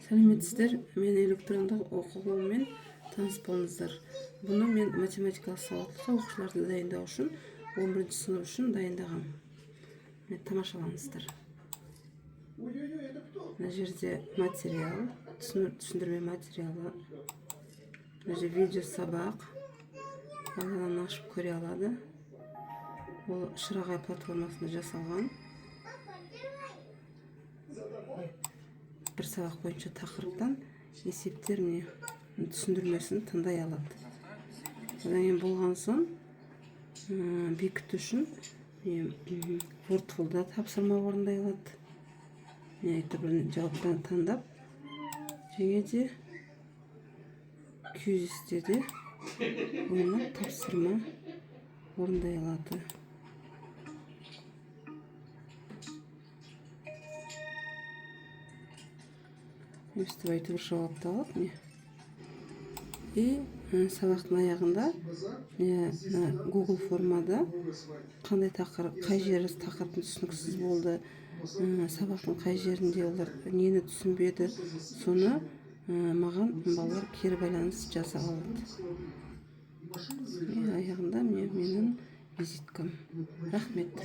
Сәлеметсіздер, мен электрондық оқулығымен таныс болыңыздар. Бұны мен математикалық сауаттылыққа оқушыларды дайындау үшін 11 сынып үшін дайындағам. Тамашалаңыздар. Мына жерде материал, түсіндірме материалы. Мына жерде видео сабақ. Балалар ашып көре алады. Ол Шырағай платформасында жасалған. Bir сабақ бойынша тақырыптан есептер түсіндірмесін тыңдай алады. Одан кейін болған соң бекіту үшін Wordful'да тапсырма орындай алады. Бір жауаптан таңдап, және де Quiziz'де де ойнап тапсырма орындай алады. Өстіп айтып жауапты алып, и сабақтың аяғында Google формада қандай тақырып, қай жері тақырыптың түсініксіз болды, сабақтың қай жерінде олар нені түсінбеді, соны маған балалар кері байланыс жаза алады. Аяғында менің визиткам. Рахмет.